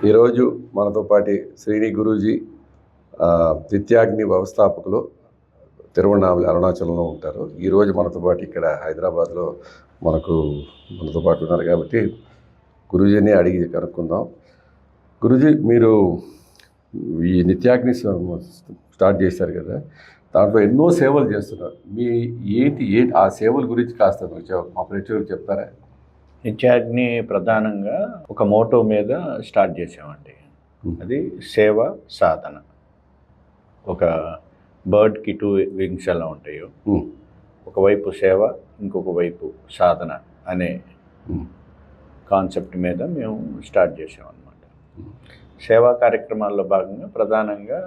ఈరోజు మనతో పాటి శ్రీని గురూజీ నిత్యాగ్ని వ్యవస్థాపకులు తిరువణామల అరుణాచలంలో ఉంటారు. ఈరోజు మనతో పాటు ఇక్కడ హైదరాబాద్లో మనతో పాటు ఉన్నారు కాబట్టి గురూజీని అడిగి కనుక్కుందాం. గురూజీ, మీరు ఈ నిత్యాగ్ని స్టార్ట్ చేశారు కదా, దాంట్లో ఎన్నో సేవలు చేస్తున్నారు. ఏంటి ఆ సేవల గురించి కాస్త మా ప్రేక్షకులకు చెప్తారా? నిత్యాగ్ని ప్రధానంగా ఒక మోటో మీద స్టార్ట్ చేసామండి. అది సేవ సాధన. ఒక బర్డ్కి 2 వింగ్స్ ఎలా ఉంటాయో, ఒకవైపు సేవ, ఇంకొక వైపు సాధన అనే కాన్సెప్ట్ మీద మేము స్టార్ట్ చేసామన్నమాట. సేవా కార్యక్రమాల్లో భాగంగా ప్రధానంగా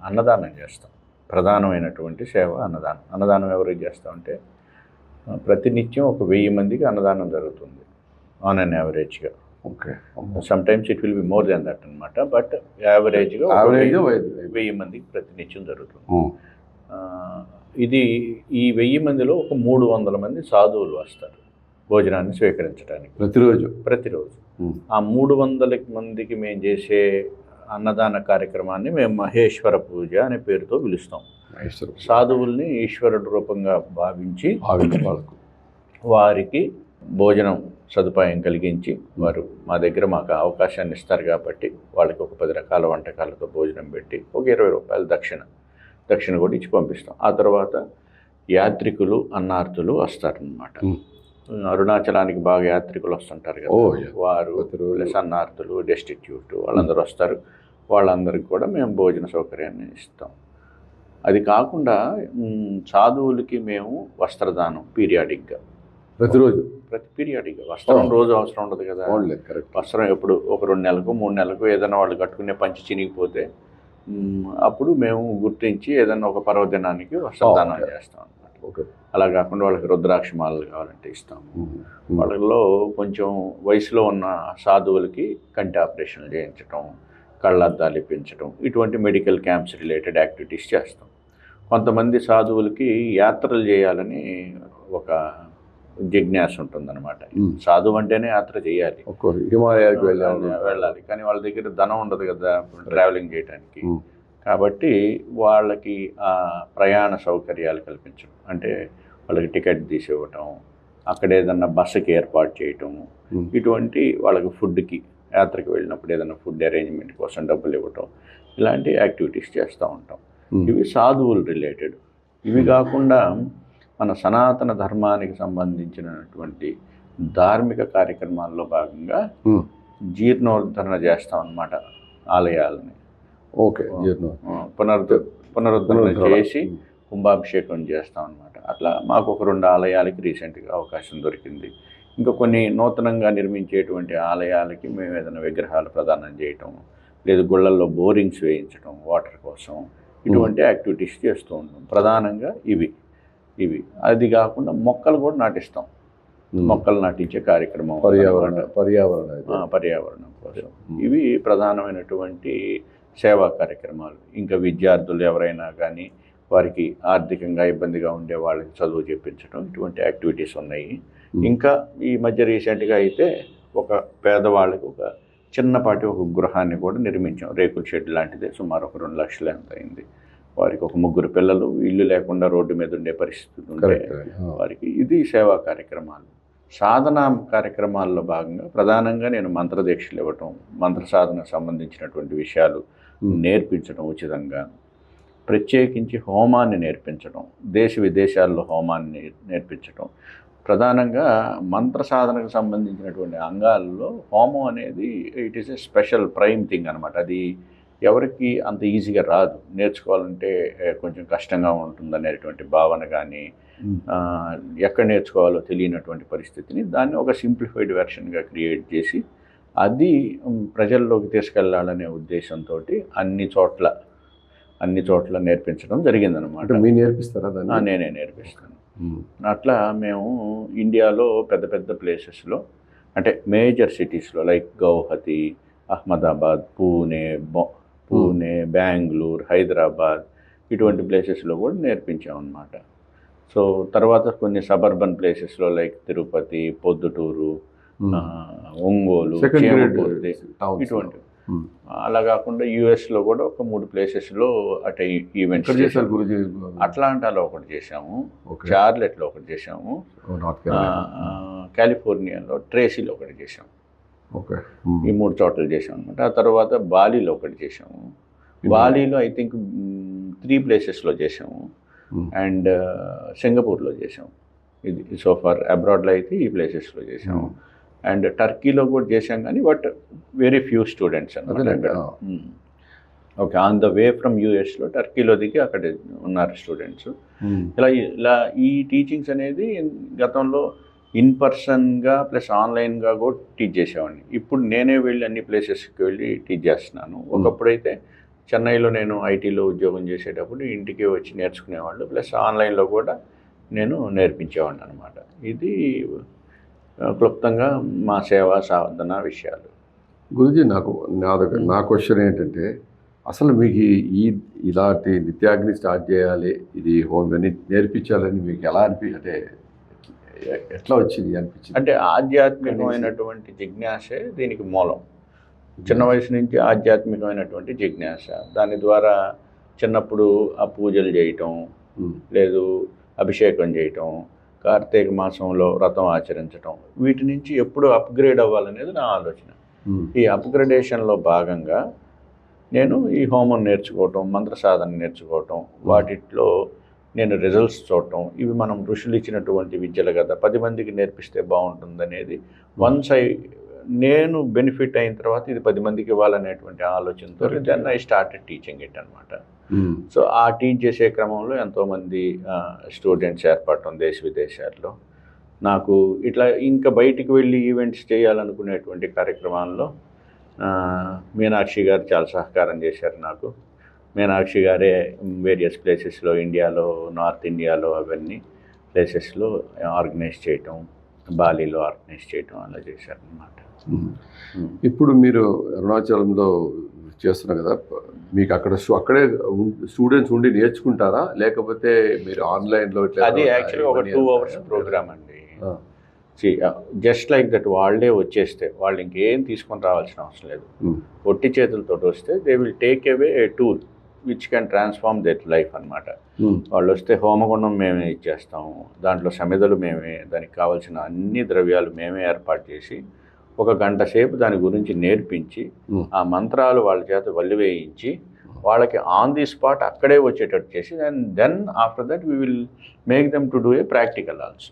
అన్నదానం చేస్తాం. ప్రధానమైనటువంటి సేవ అన్నదానం. అన్నదానం ఎవరికి చేస్తామంటే ప్రతినిత్యం ఒక 1000 మందికి అన్నదానం జరుగుతుంది ఆన్ అన్ యావరేజ్గా. Okay, sometimes it will be more than that అనమాట. బట్ యావరేజ్గా 1000 మందికి ప్రతినిత్యం జరుగుతుంది. ఈ 1000 మందిలో ఒక 300 మంది సాధువులు వస్తారు భోజనాన్ని స్వీకరించడానికి ప్రతిరోజు. ఆ 300 మందికి మేము చేసే అన్నదాన కార్యక్రమాన్ని మేము మహేశ్వర పూజ అనే పేరుతో పిలుస్తాం. సాధువుల్ని ఈశ్వరుడు రూపంగా భావించి వారికి భోజనం సదుపాయం కలిగించి వారు మా దగ్గర మాకు అవకాశాన్ని ఇస్తారు కాబట్టి వాళ్ళకి ఒక 10 రకాల వంటకాలతో భోజనం పెట్టి ఒక 20 రూపాయలు దక్షిణ కూడా ఇచ్చి పంపిస్తాం. ఆ తర్వాత యాత్రికులు అన్నార్థులు వస్తారనమాట. అరుణాచలానికి బాగా యాత్రికులు వస్తుంటారు కదా, వారు ప్లస్ అన్నార్థులు, డెస్టిట్యూట్ వాళ్ళందరూ వస్తారు. వాళ్ళందరికీ కూడా మేము భోజన సౌకర్యాన్ని ఇస్తాం. అది కాకుండా సాధువులకి మేము వస్త్రదానం పీరియాడిక్గా ప్రతి పీరియాడిక్గా. వస్త్రం రోజు అవసరం ఉండదు కదా. వస్త్రం ఎప్పుడు ఒక 2 నెలలకు 3 నెలలకు ఏదైనా వాళ్ళు కట్టుకునే పంచి చినిగిపోతే అప్పుడు మేము గుర్తించి ఏదైనా ఒక పర్వదినానికి వస్త్రదానం చేస్తాం అన్నమాట. అలా కాకుండా వాళ్ళకి రుద్రాక్ష మాలలు కావాలంటే ఇస్తాము. వాళ్ళలో కొంచెం వయసులో ఉన్న సాధువులకి కంటి ఆపరేషన్లు చేయించడం, కళ్ళద్దాలు ఇప్పించడం, ఇటువంటి మెడికల్ క్యాంప్స్ రిలేటెడ్ యాక్టివిటీస్ చేస్తాం. కొంతమంది సాధువులకి యాత్రలు చేయాలని ఒక జిజ్ఞాస ఉంటుందన్నమాట. సాధువు అంటేనే యాత్ర చేయాలి, హిమాలయాలకు వెళ్ళాలి. కానీ వాళ్ళ దగ్గర ధనం ఉండదు కదా ట్రావెలింగ్ చేయడానికి. కాబట్టి వాళ్ళకి ఆ ప్రయాణ సౌకర్యాలు కల్పించడం, అంటే వాళ్ళకి టికెట్ తీసివ్వటం, అక్కడ ఏదన్నా బస్సుకి ఏర్పాటు చేయటం, ఇటువంటి వాళ్ళకి ఫుడ్కి యాత్రకు వెళ్ళినప్పుడు ఏదైనా ఫుడ్ అరేంజ్మెంట్ కోసం డబ్బులు ఇవ్వటం, ఇలాంటి యాక్టివిటీస్ చేస్తూ ఉంటాం. ఇవి సాధువులు రిలేటెడ్. ఇవి కాకుండా మన సనాతన ధర్మానికి సంబంధించినటువంటి ధార్మిక కార్యక్రమాల్లో భాగంగా జీర్ణోద్ధరణ చేస్తాం అన్నమాట. ఆలయాలని పునరుద్ధరణ చేసి కుంభాభిషేకం చేస్తాం అన్నమాట. అట్లా మాకు ఒక 2 ఆలయాలకి రీసెంట్గా అవకాశం దొరికింది. ఇంకా కొన్ని నూతనంగా నిర్మించేటువంటి ఆలయాలకి మేము ఏదైనా విగ్రహాలు ప్రదానం చేయటం, లేదు గుళ్ళల్లో బోరింగ్స్ వేయించడం వాటర్ కోసం, ఇటువంటి యాక్టివిటీస్ చేస్తూ ఉంటాం. ప్రధానంగా ఇవి. అది కాకుండా మొక్కలు కూడా నాటిస్తాం. మొక్కలు నాటించే కార్యక్రమం పర్యావరణం కోసం. ఇవి ప్రధానమైనటువంటి సేవా కార్యక్రమాలు. ఇంకా విద్యార్థులు ఎవరైనా కానీ వారికి ఆర్థికంగా ఇబ్బందిగా ఉండే వాళ్ళకి చదువు చెప్పించడం, ఇటువంటి యాక్టివిటీస్ ఉన్నాయి. ఇంకా ఈ మధ్య రీసెంట్గా అయితే ఒక పేదవాళ్ళకి ఒక చిన్నపాటి ఒక గృహాన్ని కూడా నిర్మించాం. రేకుల షెడ్ లాంటిదే, సుమారు ఒక 2 లక్షలు ఎంత అయింది. వారికి ఒక 3 పిల్లలు, ఇల్లు లేకుండా రోడ్డు మీద ఉండే పరిస్థితి ఉంటే వారికి. ఇది సేవా కార్యక్రమాలు. సాధన కార్యక్రమాల్లో భాగంగా ప్రధానంగా నేను మంత్రదీక్షలు ఇవ్వటం, మంత్ర సాధనకు సంబంధించినటువంటి విషయాలు నేర్పించడం ఉచితంగా, ప్రత్యేకించి హోమాన్ని నేర్పించడం, దేశ విదేశాల్లో హోమాన్ని నేర్పించడం. ప్రధానంగా మంత్ర సాధనకు సంబంధించినటువంటి అంగాల్లో హోమం అనేది it is a special prime thing అనమాట. అది ఎవరికి అంత ఈజీగా రాదు, నేర్చుకోవాలంటే కొంచెం కష్టంగా ఉంటుందనేటువంటి భావన కానీ, ఎక్కడ నేర్చుకోవాలో తెలియనటువంటి పరిస్థితిని దాన్ని ఒక సింప్లిఫైడ్ వెర్షన్గా క్రియేట్ చేసి అది ప్రజల్లోకి తీసుకెళ్లాలనే ఉద్దేశంతో అన్ని చోట్ల నేర్పించడం జరిగిందనమాట. మీరు నేర్పిస్తారా? నేనే నేర్పిస్తాను. అట్లా మేము ఇండియాలో పెద్ద ప్లేసెస్లో, అంటే మేజర్ సిటీస్లో లైక్ గౌహతి, అహ్మదాబాద్, పూణే, బెంగళూరు, హైదరాబాద్, ఇటువంటి ప్లేసెస్లో కూడా నేర్పించామన్నమాట. సో తర్వాత కొన్ని సబర్బన్ ప్లేసెస్లో లైక్ తిరుపతి, పొద్దుటూరు, ఒంగోలు, ఇటువంటి అలా కాకుండా యూఎస్లో కూడా ఒక 3 ప్లేసెస్లో అటు ఈవెంట్స్ ఎక్కడ చేశారు గురుజీ? అట్లాంటాలో ఒకటి చేసాము, ఓకే. చార్లెట్లో ఒకటి చేసాము, నార్త్ కేరళ. కాలిఫోర్నియాలో ట్రేసీలో ఒకటి చేసాము. ఓకే. ఈ 3 చోట్ల చేసాం అనమాట. ఆ తర్వాత బాలీలో ఒకటి చేసాము. బాలీలో ఐ థింక్ 3 ప్లేసెస్లో చేసాము అండ్ సింగపూర్లో చేసాము. ఇది సో ఫార్ అబ్రాడ్లో అయితే ఈ ప్లేసెస్లో చేసాము. అండ్ టర్కీలో కూడా చేసాం, కానీ బట్ వెరీ ఫ్యూ స్టూడెంట్స్ అన్నమాట. Okay, on the way from యూఎస్లో టర్కీలో దిగి అక్కడ ఉన్నారు స్టూడెంట్స్. ఇలా ఈ టీచింగ్స్ అనేది గతంలో ఇన్ పర్సన్గా ప్లస్ ఆన్లైన్గా కూడా టీచ్ చేసేవాడిని. ఇప్పుడు నేనే వెళ్ళి అన్ని ప్లేసెస్కి వెళ్ళి టీచ్ చేస్తున్నాను. ఒకప్పుడైతే చెన్నైలో నేను ఐటీలో ఉద్యోగం చేసేటప్పుడు ఇంటికి వచ్చి నేర్చుకునేవాళ్ళు, ప్లస్ ఆన్లైన్లో కూడా నేను నేర్పించేవాడిని అనమాట. ఇది క్లుప్తంగా మా సేవా సాధన విషయాలు. గురుజీ, నా క్వశ్చన్ ఏంటంటే, అసలు మీకు ఇలాంటి నిత్యాగ్ని స్టార్ట్ చేయాలి, ఇది ఇవన్నీ నేర్పించాలని మీకు ఎలా అంటే ఎట్లా వచ్చింది అనిపించింది? అంటే ఆధ్యాత్మికమైనటువంటి జిజ్ఞాసే దీనికి మూలం. చిన్న వయసు నుంచి ఆధ్యాత్మికమైనటువంటి జిజ్ఞాస, దాని ద్వారా చిన్నప్పుడు ఆ పూజలు చేయటం, లేదు అభిషేకం చేయటం, కార్తీక మాసంలో వ్రతం ఆచరించటం, వీటి నుంచి ఎప్పుడు అప్గ్రేడ్ అవ్వాలనేది నా ఆలోచన. ఈ అప్గ్రేడేషన్లో భాగంగా నేను ఈ హోమం నేర్చుకోవటం, మంత్ర సాధన నేర్చుకోవటం, వాటిలో నేను రిజల్ట్స్ చూడటం, ఇవి మనం ఋషులు ఇచ్చినటువంటి విద్యలు కదా, 10 మందికి నేర్పిస్తే బాగుంటుంది అనేది నేను బెనిఫిట్ అయిన తర్వాత ఇది 10 మందికి ఇవ్వాలనేటువంటి ఆలోచనతో then I started teaching it అనమాట. సో ఆ టీచ్ చేసే క్రమంలో ఎంతోమంది స్టూడెంట్స్ ఏర్పడటం దేశ విదేశాల్లో. నాకు ఇట్లా ఇంకా బయటికి వెళ్ళి ఈవెంట్స్ చేయాలనుకునేటువంటి కార్యక్రమాల్లో మీనాక్షి గారు చాలా సహకారం చేశారు నాకు. మీనాక్షి గారే వేరియస్ ప్లేసెస్లో, ఇండియాలో, నార్త్ ఇండియాలో అవన్నీ ప్లేసెస్లో ఆర్గనైజ్ చేయటం, బాలీలో ఆర్గనైజ్ చేయటం అలా చేశారనమాట. ఇప్పుడు మీరు అరుణాచలంలో చేస్తున్నారు కదా, మీకు అక్కడే స్టూడెంట్స్ ఉండి నేర్చుకుంటారా, లేకపోతే మీరు ఆన్లైన్లో? అది యాక్చువల్గా ఒక 2 hours ప్రోగ్రామ్ అండి. జస్ట్ లైక్ దట్, వాళ్ళే వచ్చేస్తే వాళ్ళు ఇంకేం తీసుకొని రావాల్సిన అవసరం లేదు. ఒట్టి చేతులతో వస్తే they will take away A tool which can transform that life అనమాట. వాళ్ళు వస్తే హోమగుండం మేమే ఇచ్చేస్తాము, దాంట్లో సమిధలు మేమే, దానికి కావాల్సిన అన్ని ద్రవ్యాలు మేమే ఏర్పాటు చేసి 1 గంట సేపు దాని గురించి నేర్పించి, ఆ మంత్రాలు వాళ్ళ చేత వల్లివేయించి, వాళ్ళకి ఆన్ ది స్పాట్ అక్కడే వచ్చేటట్టు చేసి, and then after that we will make them to do a practical also.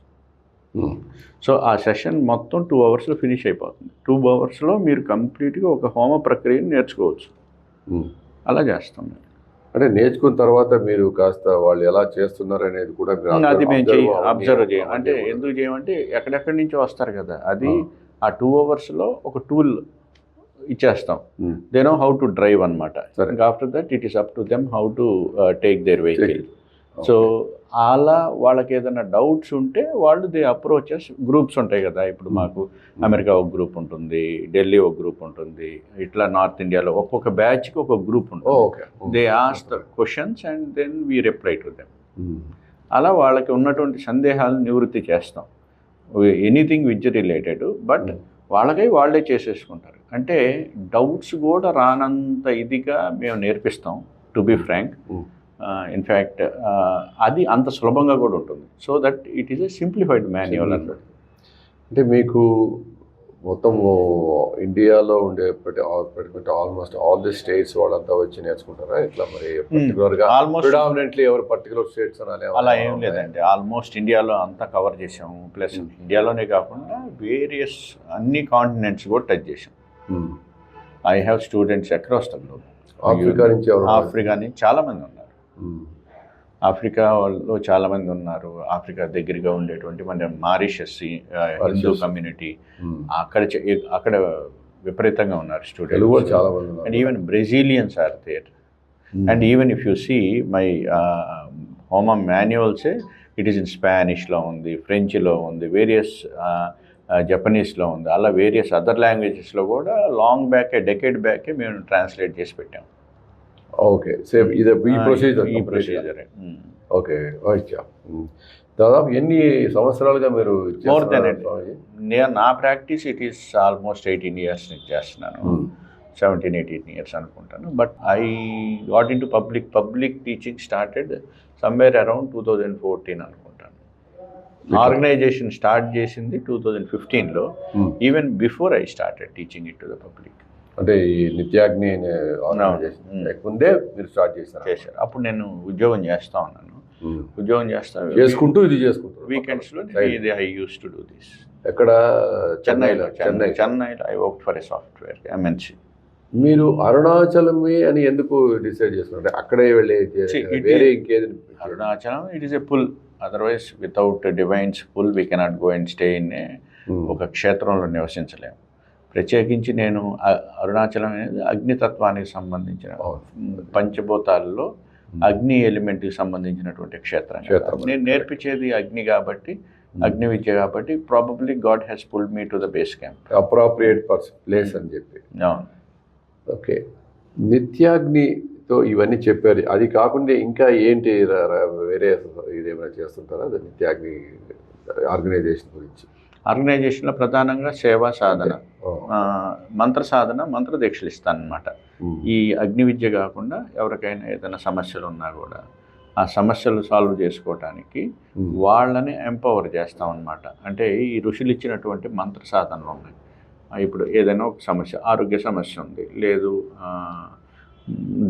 So ఆ సెషన్ మొత్తం 2 hours ఫినిష్ అయిపోతుంది. 2 hours మీరు కంప్లీట్గా ఒక హోమ ప్రక్రియను నేర్చుకోవచ్చు. అలా చేస్తాం. అంటే నేర్చుకున్న తర్వాత మీరు కాస్త వాళ్ళు ఎలా చేస్తున్నారు అనేది కూడా అది మేము అబ్జర్వ్ చేయం. అంటే ఎందుకు చేయమంటే ఎక్కడెక్కడి నుంచో వస్తారు కదా, అది ఆ 2 hours ఒక టూల్ ఇచ్చేస్తాం. They know how to drive అనమాట. After that it is up to them how to take their vehicle. So అలా వాళ్ళకి ఏదైనా డౌట్స్ ఉంటే వాళ్ళు దే అప్రోచెస్. గ్రూప్స్ ఉంటాయి కదా, ఇప్పుడు మాకు అమెరికా ఒక గ్రూప్ ఉంటుంది, ఢిల్లీ ఒక గ్రూప్ ఉంటుంది, ఇట్లా నార్త్ ఇండియాలో ఒక్కొక్క బ్యాచ్కి ఒక గ్రూప్ ఉంటుంది. They ask the questions and then we reply to them. అలా వాళ్ళకి ఉన్నటువంటి సందేహాలను నివృత్తి చేస్తాం, ఎనీథింగ్ విద్య రిలేటెడ్. బట్ వాళ్ళే చేసేసుకుంటారు. అంటే డౌట్స్ కూడా రానంత ఇదిగా మేము నేర్పిస్తాం, టు బి ఫ్రాంక్. ఇన్ఫ్యాక్ట్ అది అంత సులభంగా కూడా ఉంటుంది. So that it is a simplified manual అన్నమాట. అంటే మీకు మొత్తం ఇండియాలో ఉండే ఆల్మోస్ట్ ఆల్ ది స్టేట్స్ వాళ్ళంతా వచ్చి నేర్చుకుంటారా ఇట్లా? మరి పర్టికులర్గా ప్రిడామినెంట్లీ ఎవరు పర్టికులర్ స్టేట్స్ అలా ఏం లేదండి. ఆల్మోస్ట్ ఇండియాలో అంతా కవర్ చేసాము. ప్లస్ ఇండియాలోనే కాకుండా వేరియస్ అన్ని కాంటినెంట్స్ కూడా టచ్ చేసాం. I have students across the globe. Africa నుంచి చాలామంది ఉన్నారు, ఆఫ్రికాలో చాలామంది ఉన్నారు. ఆఫ్రికా దగ్గరగా ఉండేటువంటి మన మారిషస్ హిందూ కమ్యూనిటీ, అక్కడ విపరీతంగా ఉన్నారు students. And even Brazilians are there. And even if you see my హోమం మాన్యువల్సే, ఇట్ ఈస్ ఇన్ స్పానిష్లో ఉంది, ఫ్రెంచ్లో ఉంది, వేరియస్ జపనీస్లో ఉంది, అలా వేరియస్ అదర్ లాంగ్వేజెస్లో కూడా లాంగ్ బ్యాకే, డెకేడ్ బ్యాకే మేము ట్రాన్స్లేట్ చేసి పెట్టాం. ఓకే, సేమ్ ఇదే ఈ ప్రొసీజర్. ఓకే, దాదాపు ఎన్ని సంవత్సరాలుగా మీరు? More than. నా practice it is almost 18 years నుంచి చేస్తున్నాను. 17-18 years అనుకుంటాను. But I got in to public teaching started somewhere around 2014 అనుకుంటాను. ఆర్గనైజేషన్ స్టార్ట్ చేసింది 2015లో. Even before I started teaching it to the public. అంటే ఈ నిత్యాగ్ని ముందే మీరు స్టార్ట్ చేశారు. అప్పుడు నేను ఉద్యోగం చేస్తూ ఉన్నాను. చేసుకుంటూ ఇది చేసుకుంటారు వీకెండ్స్లో I use to do this. ఎక్కడ? చెన్నైలో I work for a software MNC. మీరు అరుణాచలమే అని ఎందుకు డిసైడ్ చేసుకుంటే అక్కడే వెళ్ళి వేరే ఇంకేది? Arunachalam it is a pull. Otherwise without divine's pull we cannot go and stay in ఒక క్షేత్రంలో నివసించలేము. ప్రత్యేకించి నేను అరుణాచలం అనేది అగ్నితత్వానికి సంబంధించిన పంచభూతాల్లో అగ్ని ఎలిమెంట్కి సంబంధించినటువంటి క్షేత్రం. నేను నేర్పించేది అగ్ని కాబట్టి, అగ్ని విద్య కాబట్టి probably God has pulled me to the base camp. Appropriate place అని చెప్పి. ఓకే, నిత్యాగ్నితో ఇవన్నీ చెప్పారు. అది కాకుండా ఇంకా ఏంటి వేరే ఇదేమైనా చేస్తుంటారా నిత్యాగ్ని ఆర్గనైజేషన్ గురించి? ఆర్గనైజేషన్లో ప్రధానంగా సేవా సాధన, మంత్ర సాధన, మంత్ర దీక్షలు ఇస్తానమాట. ఈ అగ్ని విద్య కాకుండా ఎవరికైనా ఏదైనా సమస్యలు ఉన్నా కూడా ఆ సమస్యలు సాల్వ్ చేసుకోవటానికి వాళ్ళని ఎంపవర్ చేస్తామన్నమాట. అంటే ఈ ఋషులు ఇచ్చినటువంటి మంత్ర సాధనలు ఉన్నాయి. ఇప్పుడు ఏదైనా ఒక సమస్య, ఆరోగ్య సమస్య ఉంది, లేదు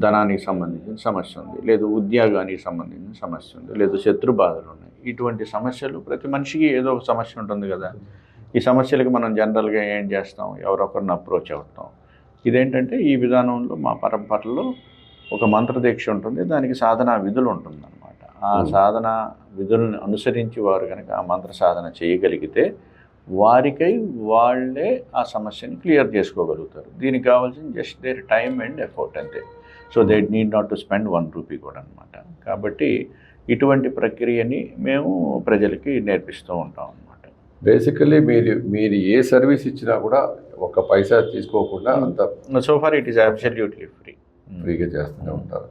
ధనానికి సంబంధించిన సమస్య ఉంది, లేదు ఉద్యోగానికి సంబంధించిన సమస్య ఉంది, లేదు శత్రు బాధలు ఉన్నాయి. ఇటువంటి సమస్యలు ప్రతి మనిషికి ఏదో ఒక సమస్య ఉంటుంది కదా. ఈ సమస్యలకు మనం జనరల్గా ఏం చేస్తాం, ఎవరొకరిని అప్రోచ్ అవుతాం. ఇదేంటంటే ఈ విధానంలో మా పరంపరలో ఒక మంత్రదీక్ష ఉంటుంది, దానికి సాధనా విధులు ఉంటుందన్నమాట. ఆ సాధన విధులను అనుసరించి వారు కనుక ఆ మంత్ర సాధన చేయగలిగితే వారికై వాళ్ళే ఆ సమస్యని క్లియర్ చేసుకోగలుగుతారు. దీనికి కావాల్సిన just their time and effort అంతే. So they need not to spend 1 rupee కూడా అనమాట. కాబట్టి ఇటువంటి ప్రక్రియని మేము ప్రజలకి నేర్పిస్తూ ఉంటాం అన్నమాట. బేసికలీ మీరు ఏ సర్వీస్ ఇచ్చినా కూడా ఒక పైసా తీసుకోకుండా అంత so far it is absolutely ఫ్రీగా చేస్తూనే ఉంటారు.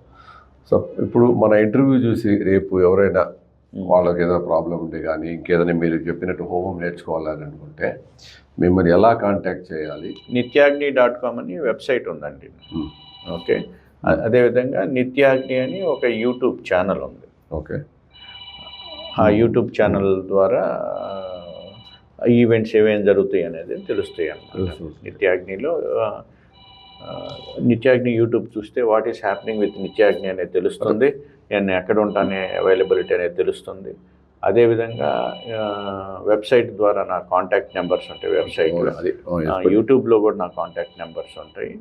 సో ఇప్పుడు మన ఇంటర్వ్యూ చూసి రేపు ఎవరైనా వాళ్ళకి ఏదైనా ప్రాబ్లం ఉంటే కానీ ఇంకేదైనా మీరు చెప్పినట్టు హోమం నేర్చుకోవాలని అనుకుంటే మిమ్మల్ని ఎలా కాంటాక్ట్ చేయాలి? nityagni.com అని వెబ్సైట్ ఉందండి. ఓకే, అదేవిధంగా నిత్యాగ్ని అని ఒక యూట్యూబ్ ఛానల్ ఉంది. ఓకే, ఆ యూట్యూబ్ ఛానల్ ద్వారా ఈవెంట్స్ ఏమేమి జరుగుతాయి అనేది తెలుస్తాయి అన్నమాట. నిత్యాగ్ని యూట్యూబ్ చూస్తే what is happening with Nityagni అనేది తెలుస్తుంది. నేను ఎక్కడ ఉంటానే అవైలబిలిటీ అనేది తెలుస్తుంది. అదేవిధంగా వెబ్సైట్ ద్వారా నా కాంటాక్ట్ నెంబర్స్ ఉంటాయి. వెబ్సైట్లో యూట్యూబ్లో కూడా నా కాంటాక్ట్ నెంబర్స్ ఉంటాయి.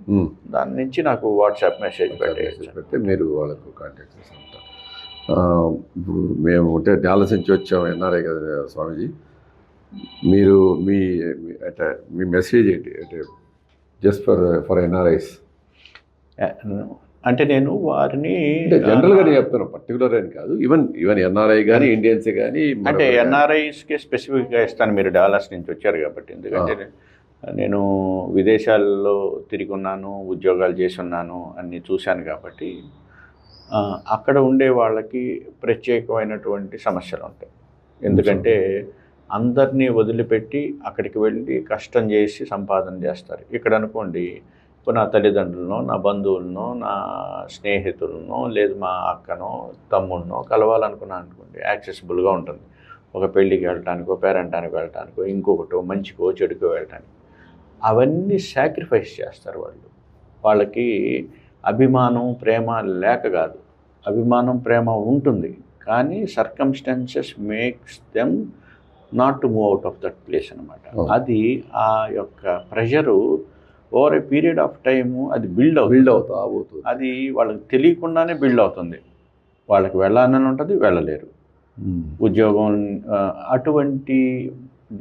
దాని నుంచి నాకు వాట్సాప్ మెసేజ్ పెడితే మీరు వాళ్ళకు కాంటాక్ట్ చేసి ఉంటారు. ఇప్పుడు మేము అంటే డాలస్ నుంచి వచ్చాము, ఎన్ఆర్ఐ కదా స్వామీజీ. మీరు మీ మెసేజ్ ఏంటి అంటే జస్ట్ ఫర్ ఎన్ఆర్ఐస్? అంటే నేను వారిని జనరల్గా నేను చెప్తాను, పర్టికులర్ అని కాదు. ఈవెన్ ఎన్ఆర్ఐ కానీ ఇండియన్స్ కానీ. అంటే ఎన్ఆర్ఐస్కి స్పెసిఫిక్గా ఇస్తాను. మీరు డాలస్ నుంచి వచ్చారు కాబట్టి. ఎందుకంటే నేను విదేశాల్లో తిరిగి ఉన్నాను, ఉద్యోగాలు చేసి ఉన్నాను, అన్నీ చూశాను కాబట్టి అక్కడ ఉండే వాళ్ళకి ప్రత్యేకమైనటువంటి సమస్యలు ఉంటాయి. ఎందుకంటే అందరినీ వదిలిపెట్టి అక్కడికి వెళ్ళి కష్టం చేసి సంపాదన చేస్తారు. ఇక్కడ అనుకోండి, ఇప్పుడు నా తల్లిదండ్రులనో, నా బంధువులనో, నా స్నేహితులనో, లేదు మా అక్కనో తమ్ముడినో కలవాలనుకున్నాను అనుకోండి, యాక్సెసిబుల్గా ఉంటుంది. ఒక పెళ్ళికి వెళ్ళటానికో, పేరెంటానికి వెళ్ళటానికో, ఇంకొకటో మంచికో చెడుకో వెళ్ళటానికి. అవన్నీ సాక్రిఫైస్ చేస్తారు వాళ్ళు. వాళ్ళకి అభిమానం, ప్రేమ లేక కాదు. అభిమానం, ప్రేమ ఉంటుంది, కానీ circumstances makes them not to move out of that place అనమాట. అది ఆ యొక్క pressure over a period of time అది బిల్డ్ అవుతుంది. అది వాళ్ళకి తెలియకుండానే బిల్డ్ అవుతుంది. వాళ్ళకి వెళ్ళాలని ఉంటుంది, వెళ్ళలేరు. ఉద్యోగం, అటువంటి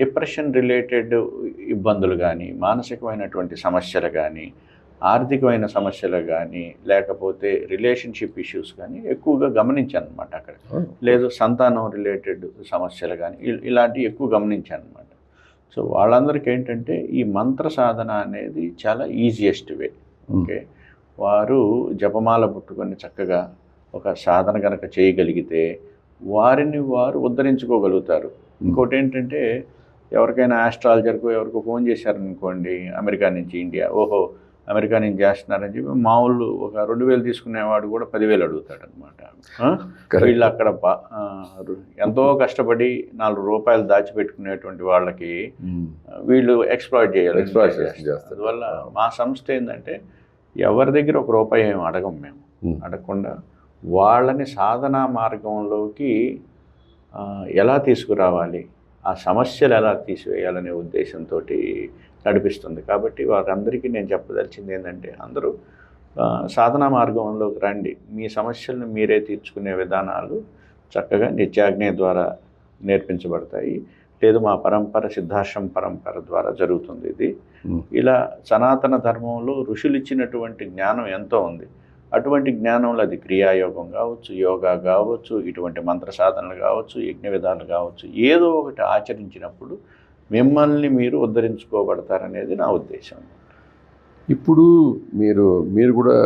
డిప్రెషన్ రిలేటెడ్ ఇబ్బందులు కానీ, మానసికమైనటువంటి సమస్యలు కానీ, ఆర్థికమైన సమస్యలు కానీ, లేకపోతే రిలేషన్షిప్ ఇష్యూస్ కానీ ఎక్కువగా గమనించాను అనమాట అక్కడ. లేదు సంతానం రిలేటెడ్ సమస్యలు కానీ ఇలాంటివి ఎక్కువ గమనించాను అనమాట. సో వాళ్ళందరికీ ఏంటంటే ఈ మంత్ర సాధన అనేది చాలా ఈజియెస్ట్ వే. ఓకే, వారు జపమాల పుట్టుకొని చక్కగా ఒక సాధన కనుక చేయగలిగితే వారిని వారు ఉద్ధరించుకోగలుగుతారు. ఇంకోటి ఏంటంటే ఎవరికైనా ఆస్ట్రాలజర్కు ఎవరికో ఫోన్ చేశారనుకోండి అమెరికా నుంచి, ఇండియా, ఓహో అమెరికా నుంచి చేస్తున్నారని చెప్పి మామూలు ఒక 2,000 తీసుకునేవాడు కూడా 10,000 అడుగుతాడు అనమాట. వీళ్ళు అక్కడ ఎంతో కష్టపడి ₹4 దాచిపెట్టుకునేటువంటి వాళ్ళకి వీళ్ళు ఎక్స్ప్లాయిట్ చేయాలి. అందువల్ల మా సంస్థ ఏంటంటే ఎవరి దగ్గర ₹1 ఏమి అడగం మేము. అడగకుండా వాళ్ళని సాధనా మార్గంలోకి ఎలా తీసుకురావాలి, ఆ సమస్యలు ఎలా తీసివేయాలనే ఉద్దేశంతో నడిపిస్తుంది. కాబట్టి వారందరికీ నేను చెప్పదలిచింది ఏంటంటే అందరూ సాధనా మార్గంలోకి రండి. మీ సమస్యలను మీరే తీర్చుకునే విధానాలు చక్కగా నిత్యాజ్ఞ ద్వారా నేర్పించబడతాయి. లేదు మా పరంపర సిద్ధాశ్రమ పరంపర ద్వారా జరుగుతుంది ఇది. ఇలా సనాతన ధర్మంలో ఋషులు ఇచ్చినటువంటి జ్ఞానం ఎంతో ఉంది. అటువంటి జ్ఞానంలో అది క్రియాయోగం కావచ్చు, యోగా కావచ్చు, ఇటువంటి మంత్ర సాధనలు కావచ్చు, యజ్ఞ విధానాలు కావచ్చు, ఏదో ఒకటి ఆచరించినప్పుడు మిమ్మల్ని మీరు ఉద్ధరించుకోబడతారనేది నా ఉద్దేశం. ఇప్పుడు మీరు కూడా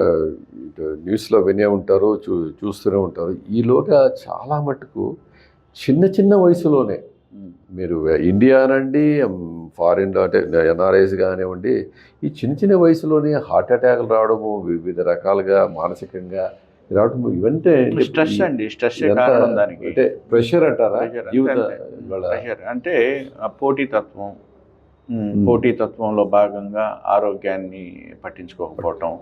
న్యూస్లో వినే ఉంటారు, చూస్తూనే ఉంటారు. ఈలోగా చాలా మటుకు చిన్న వయసులోనే మీరు ఇండియా అనండి, ఫారిన్లో అంటే ఎన్ఆర్ఐస్ కానివ్వండి, ఈ చిన్న వయసులోనే హార్ట్ అటాక్లు రావడము, వివిధ రకాలుగా మానసికంగా రావడం, ఇవంటే స్ట్రెస్ కారణం దానికి. అంటే ప్రెషర్ అంటారా? ప్రెషర్ అంటే పోటీతత్వంలో భాగంగా ఆరోగ్యాన్ని పట్టించుకోకపోవటం,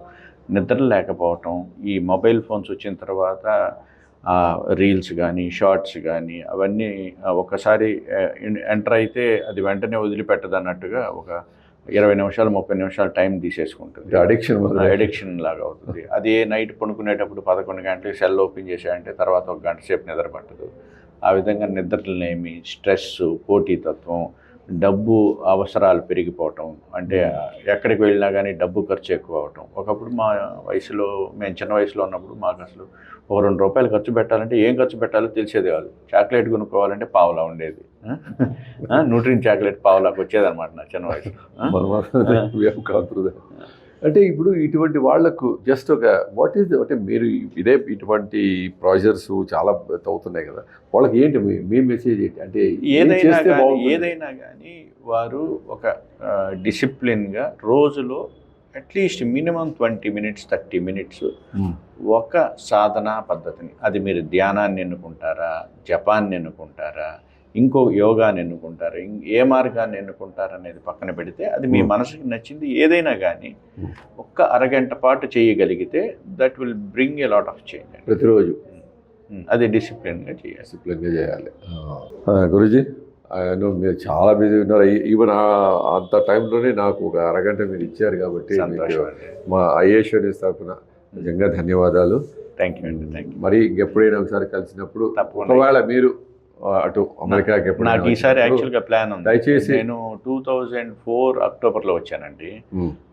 నిద్ర లేకపోవటం, ఈ మొబైల్ ఫోన్స్ వచ్చిన తర్వాత రీల్స్ కానీ షార్ట్స్ కానీ అవన్నీ ఒకసారి ఎంటర్ అయితే అది వెంటనే వదిలిపెట్టదు అన్నట్టుగా ఒక 20 నిమిషాలు 30 నిమిషాలు టైం తీసేసుకుంటుంది. అడిక్షన్ లాగా అవుతుంది. అదే నైట్ పడుకునేటప్పుడు 11 గంటలకు సెల్ ఓపెన్ చేశాయంటే తర్వాత 1 గంట సేపు నిద్ర పట్టదు. ఆ విధంగా నిద్రలేమి, స్ట్రెస్, పోటీతత్వం, డబ్బు అవసరాలు పెరిగిపోవటం, అంటే ఎక్కడికి వెళ్ళినా కానీ డబ్బు ఖర్చు ఎక్కువ అవటం. ఒకప్పుడు మా వయసులో, మేము చిన్న వయసులో ఉన్నప్పుడు మాకు అసలు ఒక ₹2 ఖర్చు పెట్టాలంటే ఏం ఖర్చు పెట్టాలో తెలిసేది కాదు. చాక్లెట్ కొనుక్కోవాలంటే పావులా ఉండేది. న్యూట్రిన్ చాక్లెట్ పావులాకి వచ్చేదన్నమాట నా చిన్న వయసులో. అంటే ఇప్పుడు ఇటువంటి వాళ్లకు జస్ట్ ఒక వాట్ ఈస్ అంటే మీరు ఇటువంటి ప్రాజెక్ట్స్ చాలా అవుతున్నాయి కదా, వాళ్ళకి ఏంటి మీ మెసేజ్ ఏంటి? అంటే ఏదైనా కానీ వారు ఒక డిసిప్లిన్గా రోజులో అట్లీస్ట్ మినిమం 20 minutes 30 minutes ఒక సాధనా పద్ధతిని, అది మీరు ధ్యానాన్ని ఎన్నుకుంటారా, జపాన్ని ఎన్నుకుంటారా, ఇంకో యోగాని ఎన్నుకుంటారు, ఏ మార్గాన్ని ఎన్నుకుంటారు అనేది పక్కన పెడితే అది మీ మనసుకి నచ్చింది ఏదైనా కానీ ఒక్క అరగంట పాటు చేయగలిగితే that will bring a lot of change. ప్రతిరోజు అది డిసిప్లిన్గా చేయాలి. గురూజీ, మీరు చాలా బిజీ ఉన్నారు. ఈవెన్ అంత టైంలోనే నాకు ఒక అరగంట మీరు ఇచ్చారు కాబట్టి మా ఐఏఎస్ తరఫున నిజంగా ధన్యవాదాలు. థ్యాంక్ యూ అండి. Thank you. మరి ఇంకెప్పుడైనా ఒకసారి కలిసినప్పుడు ఒకవేళ మీరు అటు అమెరికాకి నాకు ఈసారి యాక్చువల్గా ప్లాన్ ఉంది. దయచేసి నేను 2004 అక్టోబర్లో వచ్చానండి.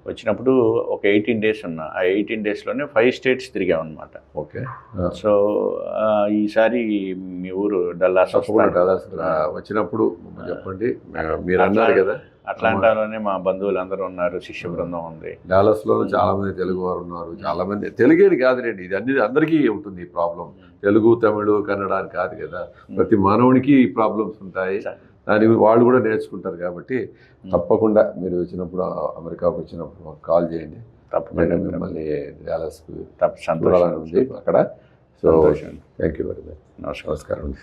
వచ్చినప్పుడు ఒక 18 days ఉన్నా. ఆ 18 daysలోనే 5 states తిరిగామన్నమాట. ఓకే. సో ఈసారి మీ ఊరు డల్లాస్ వచ్చినప్పుడు చెప్పండి. మీరు అన్నారు కదా, అట్లాంటాలోనే మా బంధువులందరూ ఉన్నారు, శిష్య బృందం ఉంది. డాలస్లో చాలా మంది తెలుగు వారు ఉన్నారు. చాలా మంది తెలుగేది కాదులేండి, ఇది అన్ని అందరికీ ఉంటుంది ఈ ప్రాబ్లం. తెలుగు, తమిళ, కన్నడ అని కాదు కదా, ప్రతి మానవునికి ఈ ప్రాబ్లమ్స్ ఉంటాయి. దాని వాళ్ళు కూడా నేర్చుకుంటారు. కాబట్టి తప్పకుండా మీరు వచ్చినప్పుడు, అమెరికాకు వచ్చినప్పుడు మాకు కాల్ చేయండి. తప్పకుండా మిమ్మల్ని డాలస్కి ఉంది అక్కడ. So thank you very much. నమస్కారం.